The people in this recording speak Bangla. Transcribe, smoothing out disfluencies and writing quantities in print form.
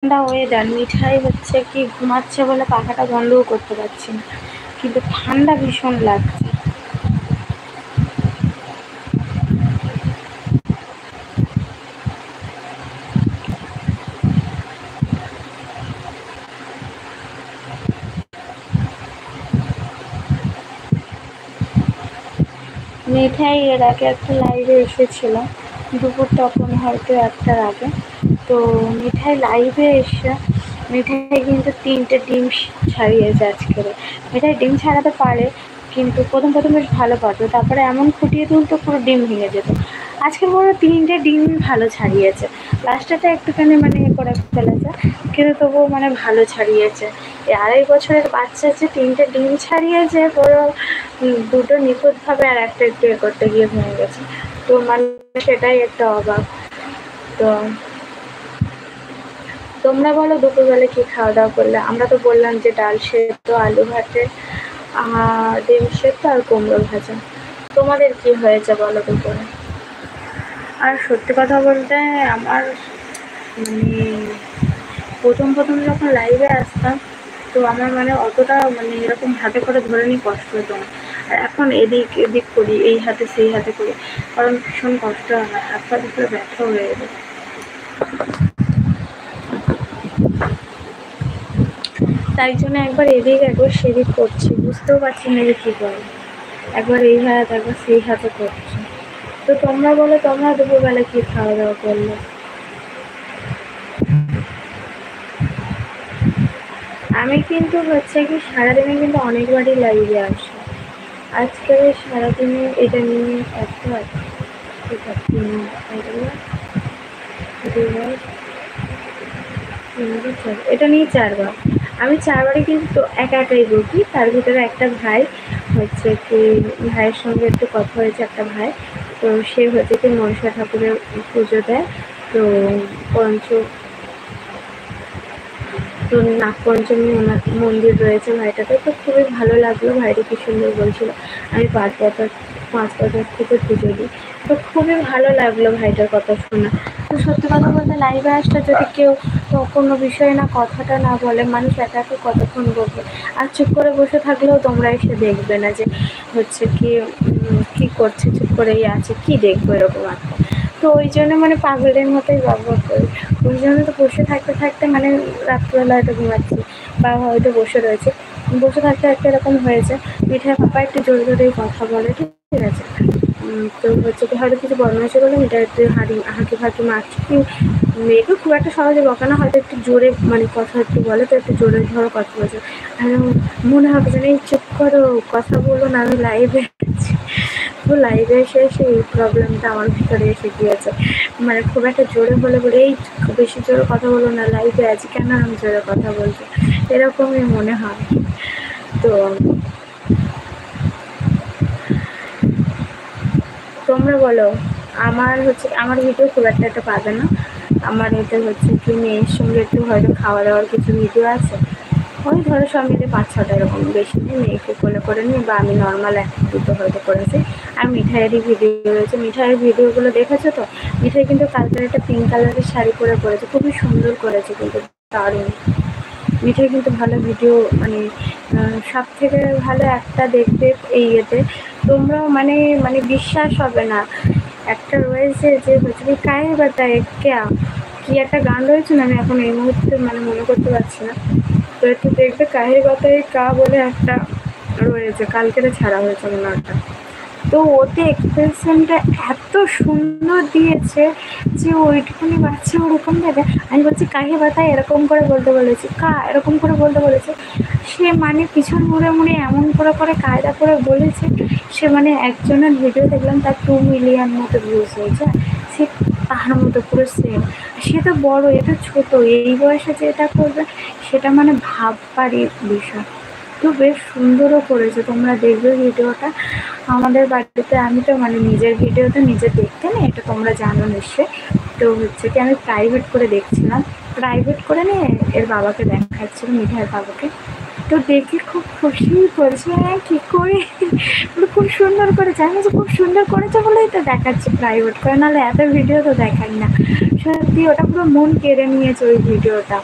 ঠান্ডা ওয়েদার, মিঠাই হচ্ছে কি ঘুমাচ্ছে বলে পাখাটা বন্ধও করতে পারছি না, কিন্তু ঠান্ডা ভীষণ লাগছে। মিঠাই এর আগে একটা লাইভে এসেছিল দুপুর তখন হয়তো 1টার আগে। তো মিঠাই লাইভে এসে মিঠাই কিন্তু 3টে ডিম ছাড়িয়েছে আজকের। মিঠাই ডিম ছাড়াতে পারে, কিন্তু প্রথম বেশ ভালো পারতো, তারপরে এমন ফুটিয়ে তুলতো পুরো ডিম ভেঙে যেত। আজকের বড় 3টে ডিম ভালো ছাড়িয়েছে, লাস্টেটা একটুখানি মানে করে ফেলেছে, কিন্তু তবুও মানে ভালো ছাড়িয়েছে। এই 2.5 বছরের বাচ্চা যে 3টে ডিম ছাড়িয়েছে, পুরো 2টো নিখুঁতভাবে আর একটা একটু করতে গিয়ে ভেঙে গেছে। তো মানে সেটাই একটা অবাক। তো তোমরা বলো দুপুরবেলা কি খাওয়া দাওয়া করলে? আমরা তো বললাম যে ডাল সেদ্ধ, আলু ভাতে, ডিম সেদ্ধ আর কুমড়ো ভাজা। তোমাদের কি হয়েছে বলো দুপুরে? আর সত্যি কথা বলতে আমার মানে প্রথম যখন লাইভে আসতাম, তো আমার মানে অতটা মানে এরকম হাতে করে ধরে নিয়ে কষ্ট হতো না। আর এখন এদিক করি, এই হাতে সেই হাতে করি, কারণ ভীষণ কষ্ট হয়, হাত পা দুপুরে ব্যথা হয়ে যাবে। তাই জন্য একবার একবার সেদিক করছি, বুঝতেও পারছি না যে কী করে, একবার এই হাত একবার সেই হাতে করছি। তো তোমরা বলো, তোমরা দুপুরবেলা কি খাওয়া দাওয়া করলে? আমি কিন্তু হচ্ছে কি সারাদিনে কিন্তু অনেকবারই লাইভে আসি। আজকে সারাদিনে এটা নিয়ে একবার, এটা নিয়ে 4বার। আমি 4বারই কিন্তু একাই বকি। তার ভিতরে একটা ভাই হচ্ছে কি, ভাইয়ের সঙ্গে একটু কথা হয়েছে, একটা ভাই, তো সে হচ্ছে কি মনসা ঠাকুরের পুজো দেয়। তো নাগপঞ্চমী ওনার মন্দির রয়েছে ভাইটাতে, তো খুবই ভালো লাগলো। ভাইটা কি সুন্দর বলছিল আমি 5 বছর থেকে পুজো দিই। তো খুবই ভালো লাগলো ভাইটার কথা শোনা। তো সত্যি কথা বলতে লাইভে আসলে যদি কেউ কোনো বিষয়ে না কথাটা না বলে, মানুষ একা কতক্ষণ বলবে। আর চুপ করে বসে থাকলেও তোমরা এসে দেখবে না যে হচ্ছে কি করছে, চুপ করেই আছে, কি দেখবো এরকম একটা। তো ওই জন্য মানে পাগলের মতোই ব্যবহার করি। ওই জন্য তো বসে থাকতে মানে রাত্রিবেলা হয়তো ঘুমাচ্ছি বা হয়তো বসে থাকতে এরকম হয়েছে, মিঠাই পাপা একটু জোরেই কথা বলে, ঠিক আছে। তো হচ্ছে কি হয়তো কিছু বদমাইশি করলে মিঠা একটু হাঁকি ফাঁকি মারছি, মেয়েকে খুব একটা সহজে বকানো, হয়তো একটু জোরে মানে কথা একটু বলে, তো একটু জোরে ধরো কথা বলছে, আর মনে হবে যেন এই চুপ করো, কথা বলো না, আমি লাইভে আছি। তো লাইভে এসে এই প্রবলেমটা আমার ভিতরে এসে গিয়েছে। মানে খুব একটা জোরে বলে এই বেশি জোরে কথা বলো না, লাইভে আছি, কেন আমি জোরে কথা বলছি, এরকমই মনে হয়। তো তোমরা বলো, আমার ভিডিও খুব একটা পাবে না। আমার এটা হচ্ছে কি মেয়ের সঙ্গে একটু হয়তো খাওয়া দাওয়ার কিছু ভিডিও আছে, ওই ধরো সব মিলে 5-6টা এরকম, বেশি নেই। মেয়েকে করে নিই, বা আমি নর্মাল 1-2টো হয়তো করেছি। আর মিঠাইয়েরই ভিডিও রয়েছে, মিঠাইয়ের ভিডিওগুলো দেখেছো তো? মিঠাই কিন্তু কালকে একটা পিঙ্ক কালারের শাড়ি পরেছে, খুবই সুন্দর করেছে, কিন্তু দারুণ। মিঠাই কিন্তু ভালো ভিডিও, মানে সব থেকে ভালো একটা দেখবে এই ইয়েতে, তোমরাও মানে বিশ্বাস হবে না, একটা রয়েছে যে হচ্ছে কায়ে বাতায় ক্যা, কি একটা গান রয়েছে না, আমি এখন এই মুহূর্তে মানে মনে করতে পারছি না। তো একটু দেখবে, কাহে বাতায় কা বলে একটা রয়েছে, কালকেরে ছাড়া হয়েছে মনে হয়। তো ওতে এক্সপ্রেশনটা এত সুন্দর দিয়েছে যে ওইটুকুনি বাচ্চা ওরকম দেবে। আমি বলছি কাহে বাতায় এরকম করে বলতে বলেছি, এরকম করে বলতে বলেছে, সে মানে পিছন মুড়ে এমন করে কায়দা করে বলেছে। সে মানে একজনের ভিডিও দেখলাম, তার 2 মিলিয়ন মতো ভিউজ হয়েছে, সে তাহার মতো পুরো সেম। সে তো বড়, এটা ছোট, এই বয়সে যে এটা করবে সেটা মানে ভাববারই বিষয়। তো বেশ সুন্দরও করেছে, তোমরা দেখবে ভিডিওটা। আমাদের বাড়িতে আমি তো মানে নিজের ভিডিওতে নিজে দেখতে না, এটা তোমরা জানো নিশ্চয়ই। তো হচ্ছে কি আমি প্রাইভেট করে দেখছিলাম, প্রাইভেট করে নিয়ে এর বাবাকে দেখাচ্ছিল, মিঠাইয়ের বাবাকে। তো দেখে খুব খুশি, বলছে হ্যাঁ কী করে, খুব সুন্দর করেছে। আমি যে খুব সুন্দর করেছে বলেই তো দেখাচ্ছি প্রাইভেট করে, নাহলে এত ভিডিও তো দেখাই না। সত্যি ওটা পুরো মন কেড়ে নিয়েছে ওই ভিডিওটা।